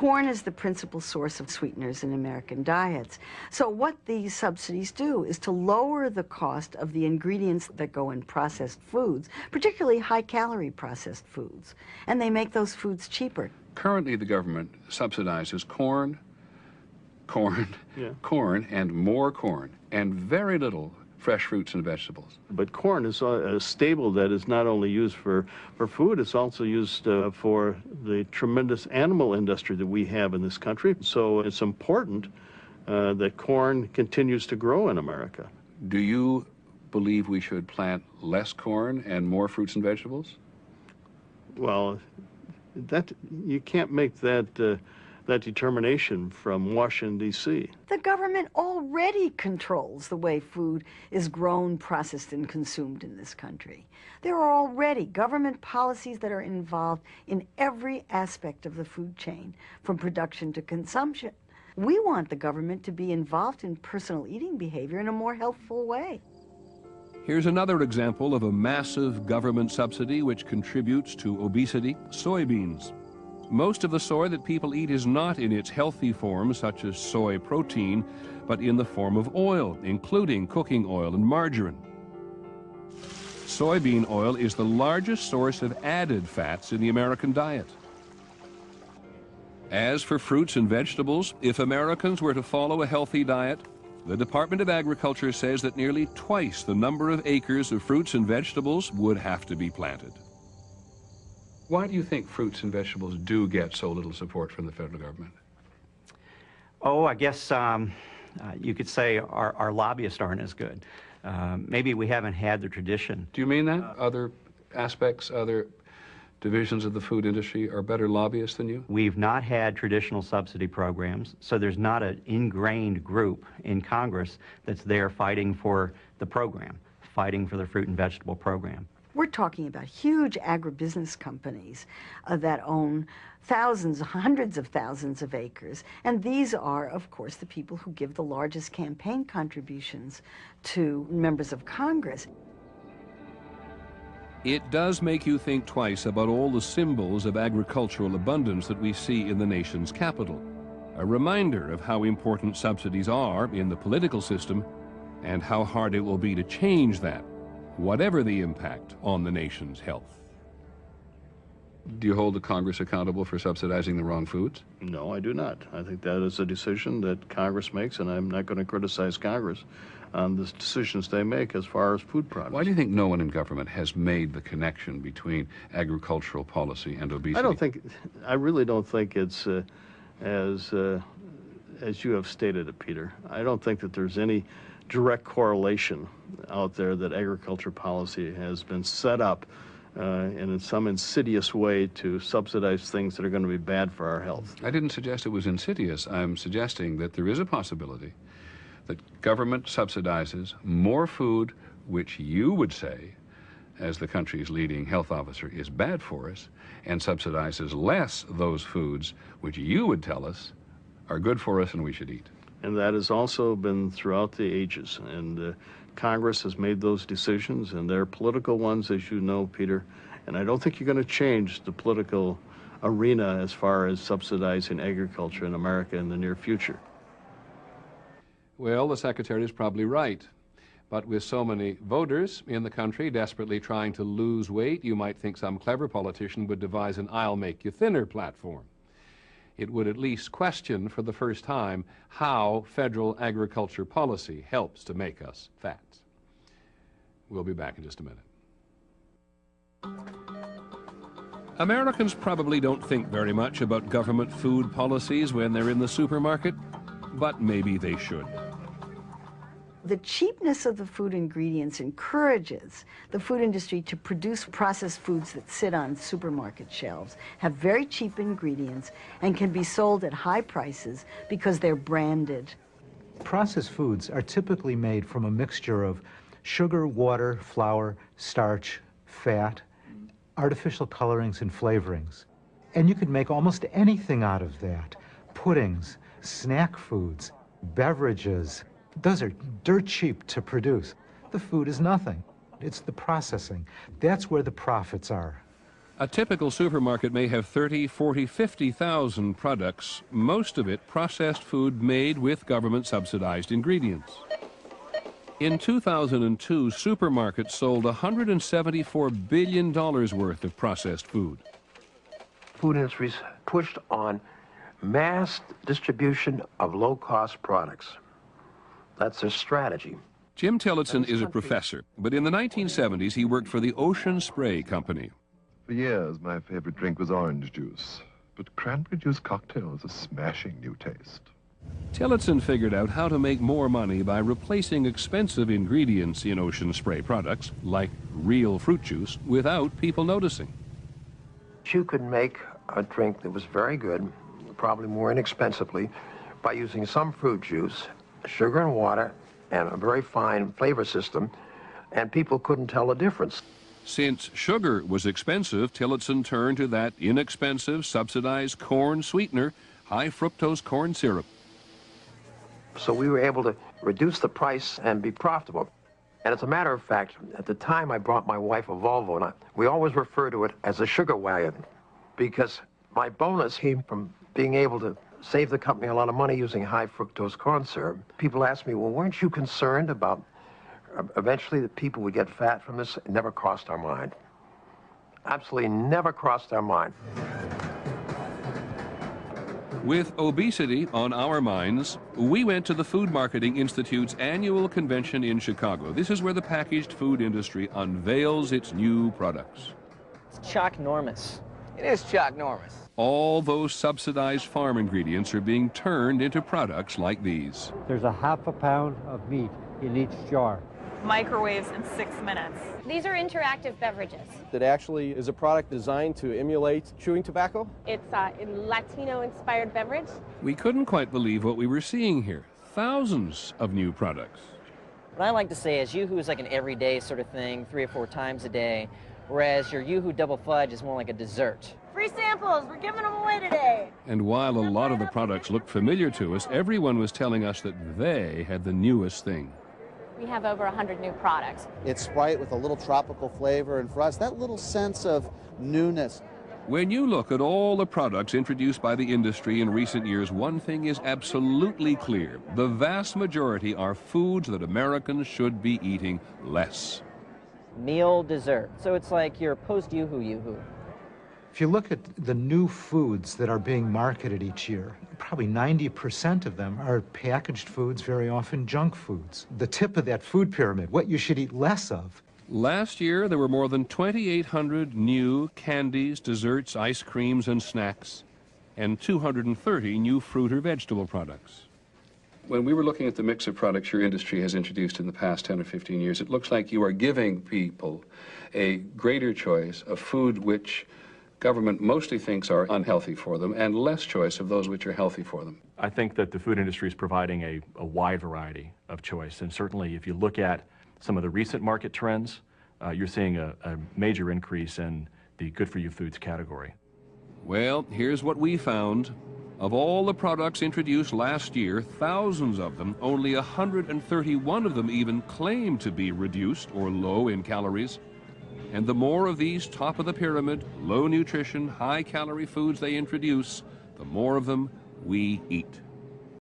Corn is the principal source of sweeteners in American diets. So what these subsidies do is to lower the cost of the ingredients that go in processed foods, particularly high-calorie processed foods, and they make those foods cheaper. Currently, the government subsidizes corn, and more corn, and very little fresh fruits and vegetables. But corn is a staple that is not only used for food, it's also used for the tremendous animal industry that we have in this country. So it's important that corn continues to grow in America. Do you believe we should plant less corn and more fruits and vegetables? Well, you can't make that determination from Washington, D.C. The government already controls the way food is grown, processed, and consumed in this country. There are already government policies that are involved in every aspect of the food chain, from production to consumption. We want the government to be involved in personal eating behavior in a more healthful way. Here's another example of a massive government subsidy which contributes to obesity: soybeans. Most of the soy that people eat is not in its healthy form, such as soy protein, but in the form of oil, including cooking oil and margarine. Soybean oil is the largest source of added fats in the American diet. As for fruits and vegetables, if Americans were to follow a healthy diet, the Department of Agriculture says that nearly twice the number of acres of fruits and vegetables would have to be planted. Why do you think fruits and vegetables do get so little support from the federal government? Oh, I guess you could say our lobbyists aren't as good. Maybe we haven't had the tradition. Do you mean that? Other aspects, other divisions of the food industry are better lobbyists than you? We've not had traditional subsidy programs, so there's not an ingrained group in Congress that's there fighting for the program, fighting for the fruit and vegetable program. We're talking about huge agribusiness companies that own thousands, hundreds of thousands of acres. And these are, of course, the people who give the largest campaign contributions to members of Congress. It does make you think twice about all the symbols of agricultural abundance that we see in the nation's capital. A reminder of how important subsidies are in the political system and how hard it will be to change that, whatever the impact on the nation's health. Do you hold the Congress accountable for subsidizing the wrong foods? No, I do not. I think that is a decision that Congress makes, and I'm not going to criticize Congress on the decisions they make as far as food products. Why do you think no one in government has made the connection between agricultural policy and obesity? I really don't think it's as you have stated it, Peter. I don't think that there's any direct correlation out there that agriculture policy has been set up in some insidious way to subsidize things that are going to be bad for our health. I didn't suggest it was insidious. I'm suggesting that there is a possibility that government subsidizes more food which you would say, as the country's leading health officer, is bad for us, and subsidizes less those foods which you would tell us are good for us and we should eat. And that has also been throughout the ages. And Congress has made those decisions, and they're political ones, as you know, Peter. And I don't think you're going to change the political arena as far as subsidizing agriculture in America in the near future. Well, the Secretary is probably right. But with so many voters in the country desperately trying to lose weight, you might think some clever politician would devise an "I'll make you thinner" platform. It would at least question for the first time how federal agriculture policy helps to make us fat. We'll be back in just a minute. Americans probably don't think very much about government food policies when they're in the supermarket, but maybe they should. The cheapness of the food ingredients encourages the food industry to produce processed foods that sit on supermarket shelves, have very cheap ingredients, and can be sold at high prices because they're branded. Processed foods are typically made from a mixture of sugar, water, flour, starch, fat, artificial colorings and flavorings. And you could make almost anything out of that. Puddings, snack foods, beverages. Those are dirt cheap to produce. The food is nothing. It's the processing. That's where the profits are. A typical supermarket may have 30, 40, 50,000 products, most of it processed food made with government-subsidized ingredients. In 2002, supermarkets sold $174 billion worth of processed food. Food industries pushed on mass distribution of low-cost products. That's their strategy. Jim Tillotson is a professor, but in the 1970s he worked for the Ocean Spray Company. For years, my favorite drink was orange juice, but cranberry juice cocktail is a smashing new taste. Tillotson figured out how to make more money by replacing expensive ingredients in Ocean Spray products, like real fruit juice, without people noticing. You could make a drink that was very good, probably more inexpensively, by using some fruit juice, sugar and water, and a very fine flavor system, and people couldn't tell the difference. Since sugar was expensive, Tillotson turned to that inexpensive, subsidized corn sweetener, high fructose corn syrup. So we were able to reduce the price and be profitable. And as a matter of fact, at the time I brought my wife a Volvo, and we always refer to it as a sugar wagon, because my bonus came from being able to save the company a lot of money using high fructose corn syrup. People ask me, well, weren't you concerned about eventually that people would get fat from this? It never crossed our mind. Absolutely never crossed our mind. With obesity on our minds, we went to the Food Marketing Institute's annual convention in Chicago. This is where the packaged food industry unveils its new products. It's chock-normous. It is chock-normous. All those subsidized farm ingredients are being turned into products like these. There's a half a pound of meat in each jar. Microwaves in 6 minutes. These are interactive beverages. It actually is a product designed to emulate chewing tobacco. It's a Latino-inspired beverage. We couldn't quite believe what we were seeing here. Thousands of new products. What I like to say is Yoo-hoo is like an everyday sort of thing, 3 or 4 times a day, whereas your Yoo-hoo double fudge is more like a dessert. Free samples, we're giving them away today. And while a lot of the products looked familiar to us, everyone was telling us that they had the newest thing. We have over 100 new products. It's Sprite with a little tropical flavor, and for us, that little sense of newness. When you look at all the products introduced by the industry in recent years, one thing is absolutely clear. The vast majority are foods that Americans should be eating less. Meal, dessert. So it's like your post-Yoo-hoo Yoo-hoo. If you look at the new foods that are being marketed each year, probably 90% of them are packaged foods, very often junk foods. The tip of that food pyramid, what you should eat less of. Last year, there were more than 2,800 new candies, desserts, ice creams, and snacks, and 230 new fruit or vegetable products. When we were looking at the mix of products your industry has introduced in the past 10 or 15 years, it looks like you are giving people a greater choice of food which government mostly thinks are unhealthy for them, and less choice of those which are healthy for them. I think that the food industry is providing a wide variety of choice, and certainly if you look at some of the recent market trends, you're seeing a major increase in the good-for-you foods category. Well, here's what we found. Of all the products introduced last year, thousands of them, only 131 of them even claim to be reduced or low in calories. And the more of these top-of-the-pyramid, low-nutrition, high-calorie foods they introduce, the more of them we eat.